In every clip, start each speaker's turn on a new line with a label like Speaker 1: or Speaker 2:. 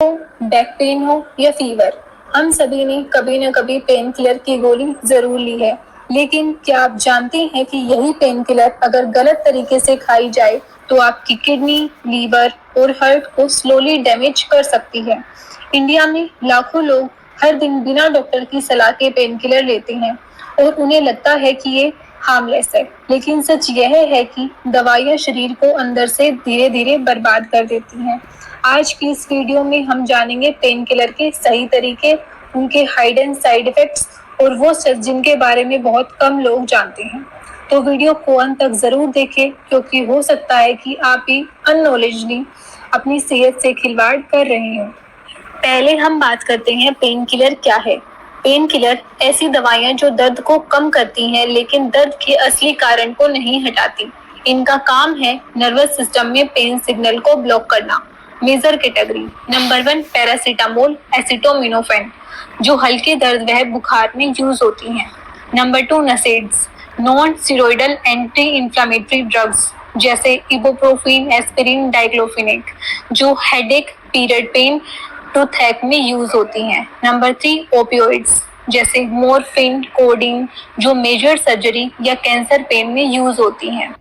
Speaker 1: Back pain हो या fever, हम सभी ने कभी न कभी पेन किलर की गोली जरूर ली है। लेकिन क्या आप जानते हैं कि यही पेन किलर अगर गलत तरीके से खाई जाए तो आपकी किडनी, लीवर और हार्ट को स्लोली डैमेज कर सकती है। इंडिया में लाखों लोग हर दिन बिना डॉक्टर की सलाह के पेन किलर लेते हैं और उन्हें लगता है कि ये हार्मलेस है, लेकिन सच यह है कि दवाइयाँ शरीर को अंदर से धीरे धीरे बर्बाद कर देती हैं। आज की इस वीडियो में हम जानेंगे पेन किलर के सही तरीके, उनके हाइडन साइड इफेक्ट्स और वो सच जिनके बारे में बहुत कम लोग जानते हैं। तो वीडियो को अंत तक जरूर देखें, क्योंकि हो सकता है कि आप भी अननॉलेजली अपनी सेहत से खिलवाड़ कर रहे हो। पहले हम बात करते हैं पेन किलर क्या है। पेन किलर ऐसी दवाइयाँ जो दर्द को कम करती हैं लेकिन दर्द के असली कारण को नहीं हटाती। इनका काम है नर्वस सिस्टम में पेन सिग्नल को ब्लॉक करना। Major category number 1 paracetamol, acetaminophen जो हल्के दर्द व बुखार में यूज होती हैं। Number 2 NSAIDs, non steroidal anti inflammatory drugs जैसे इबुप्रोफेन, एस्पिरिन, डाइक्लोफिनेक जो हेडेक, पीरियड पेन, टूथएक में यूज होती हैं। नंबर 3 ओपियोइड्स जैसे मोरफिन, कोडीन जो मेजर सर्जरी या कैंसर पेन में यूज होती हैं।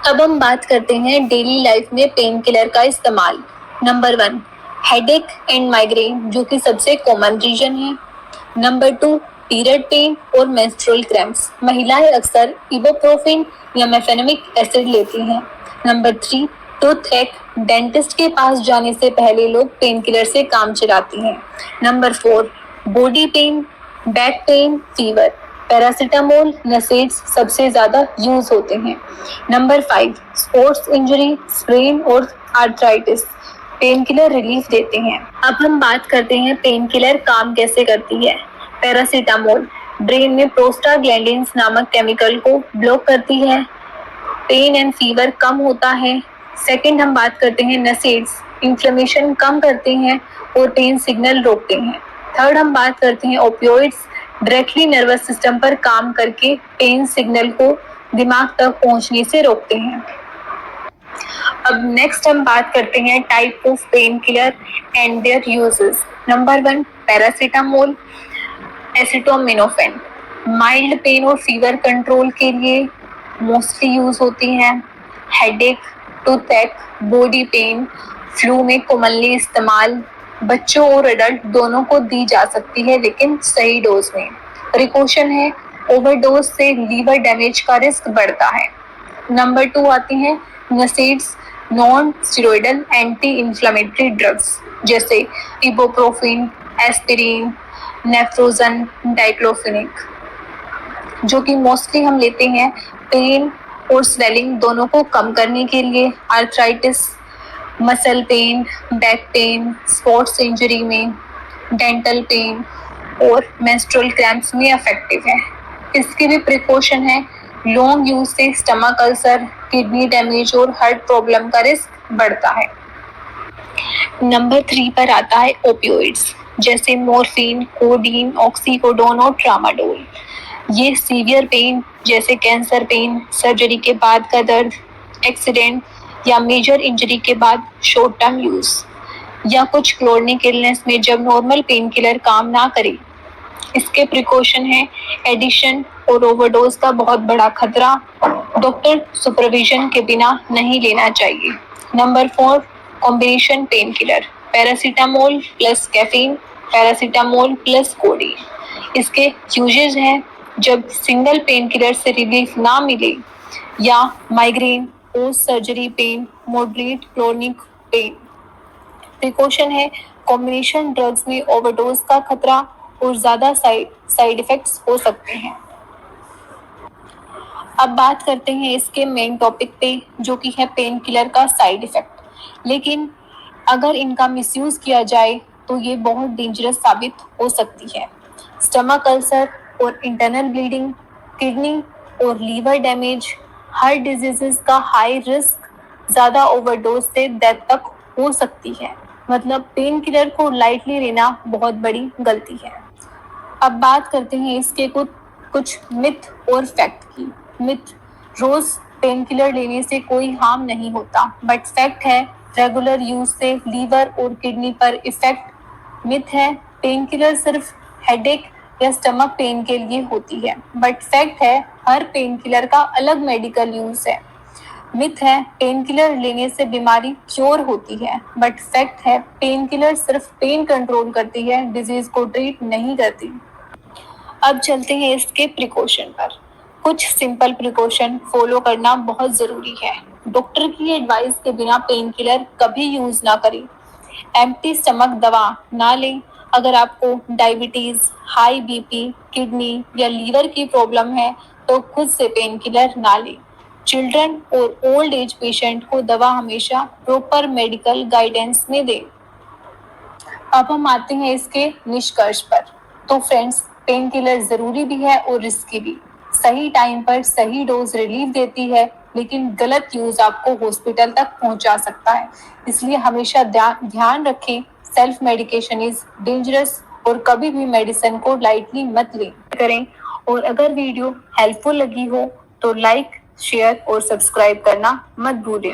Speaker 1: अब हम बात करते हैं डेली लाइफ में पेन किलर का इस्तेमाल। नंबर 1 हेडेक एंड माइग्रेन जो कि सबसे कॉमन रीजन है। नंबर 2 पीरियड पेन और मेंस्ट्रुअल क्रैम्प्स, महिलाएं अक्सर इबुप्रोफेन या मेफेनेमिक एसिड लेती हैं। नंबर 3 टूथएक, डेंटिस्ट के पास जाने से पहले लोग पेन किलर से काम चलाती हैं। Number 4 body pain, back pain, fever, paracetamol, NSAIDs सबसे ज्यादा यूज होते हैं। नंबर 5 स्पोर्ट्स इंजरी, स्प्रेन और आर्थराइटिस, पेन किलर रिलीफ देते हैं। अब हम बात करते हैं पेन किलर काम कैसे करती है। पैरासीटामोल ब्रेन में प्रोस्टाग्लैंडिन्स नामक केमिकल को ब्लॉक करती है, पेन एंड फीवर कम होता है। सेकंड हम बात करते हैं नसेड्स, इन्फ्लेमेशन कम करते हैं और पेन सिग्नल रोकते हैं। थर्ड हम बात करते हैं ओपियोइड्स, डायरेक्टली नर्वस सिस्टम पर काम करके पेन सिग्नल को दिमाग तक पहुंचने से रोकते हैं। अब नेक्स्ट हम बात करते हैं type of pain killer and their uses. Number 1 paracetamol, acetaminophen mild pain और फीवर कंट्रोल के लिए मोस्टली यूज होती हैं। Headache, toothache, body pain, flu में कॉमनली इस्तेमाल, बच्चों और एडल्ट दोनों को दी जा सकती है लेकिन सही डोज में। प्रिकॉशन है ओवरडोज से लीवर डैमेज का रिस्क बढ़ता है। नंबर 2 आती हैं NSAIDs, non steroidal anti inflammatory drugs जैसे इबुप्रोफेन, एस्पिरिन, नेफ्रोजन, डाइक्लोफिनेक जो कि मोस्टली हम लेते हैं पेन और स्वेलिंग दोनों को कम करने के लिए, arthritis, muscle pain, back pen, sports injury में, डेंटल पेन और मेंस्ट्रुअल क्रैम्प्स में इफेक्टिव है। इसके भी प्रिकॉशन है लॉन्ग यूज से स्टमक अल्सर, किडनी डैमेज और हार्ट प्रॉब्लम का रिस्क बढ़ता है। नंबर 3 पर आता है ओपियोइड्स जैसे मोरफिन, कोडीन, ऑक्सीकोडोन और ट्रामाडोल। ये सीवियर पेन जैसे कैंसर पेन, सर्जरी के बाद का दर्द, एक्सीडेंट या मेजर इंजरी के बाद शॉर्ट टर्म यूज या कुछ क्रोनिक इलनेस में जब नॉर्मल पेन किलर काम ना करे। इसके प्रिकॉशन है एडिशन और ओवरडोज का बहुत बड़ा खतरा, डॉक्टर सुपरविजन के बिना नहीं लेना चाहिए। Number 4 combination painkiller, paracetamol plus caffeine, paracetamol plus codeine. इसके यूजेस हैं जब सिंगल पेन किलर से रिलीफ ना मिले या migraine, post surgery pain, moderate chronic pain. Precaution है कॉम्बिनेशन ड्रग्स में ओवरडोज का खतरा और ज्यादा साइड इफेक्ट्स हो सकते हैं। अब बात करते हैं इसके मेन टॉपिक पे जो कि है पेन किलर का साइड इफेक्ट। लेकिन अगर इनका मिसयूज किया जाए तो ये बहुत डेंजरस साबित हो सकती है। स्टमक अल्सर और इंटरनल ब्लीडिंग, किडनी और लीवर डैमेज, हार्ट डिजीजेस का हाई रिस्क, ज्यादा ओवरडोज से डेथ तक हो सकती है। मतलब पेन किलर को लाइटली लेना बहुत बड़ी गलती है। अब बात करते हैं इसके कुछ मिथ और फैक्ट की। मिथ, रोज पेन किलर लेने से कोई हार्म नहीं होता, बट फैक्ट है रेगुलर यूज से लीवर और किडनी पर इफेक्ट। मिथ है पेन किलर सिर्फ हेडेक या स्टमक पेन के लिए होती है, बट फैक्ट है हर पेन किलर का अलग मेडिकल यूज है। मिथ है पेन किलर लेने से बीमारी क्योर होती है, बट फैक्ट है पेन किलर सिर्फ पेन कंट्रोल करती है, डिजीज को ट्रीट नहीं करती। अब चलते हैं इसके प्रिकॉशन पर। कुछ सिंपल प्रिकॉशन फॉलो करना बहुत जरूरी है। डॉक्टर की एडवाइस के बिना पेन किलर कभी यूज ना करें। एम्प्टी स्टमक दवा ना लें। अगर आपको डायबिटीज, हाई बीपी, किडनी या लीवर की प्रॉब्लम है तो खुद से पेन किलर ना लें। चिल्ड्रन और ओल्ड एज पेशेंट को दवा हमेशा प्रॉपर मेडिकल गाइडेंस में दें। अब हम आते हैं इसके निष्कर्ष पर। तो फ्रेंड्स, पेन किलर जरूरी भी है और रिस्की भी। सही टाइम पर सही डोज रिलीफ देती है, लेकिन गलत यूज आपको हॉस्पिटल तक पहुंचा सकता है। इसलिए हमेशा ध्यान रखें, सेल्फ मेडिकेशन इज डेंजरस और कभी भी मेडिसिन को लाइटली मत लें करें। और अगर वीडियो हेल्पफुल लगी हो तो लाइक, शेयर और सब्सक्राइब करना मत भूलें।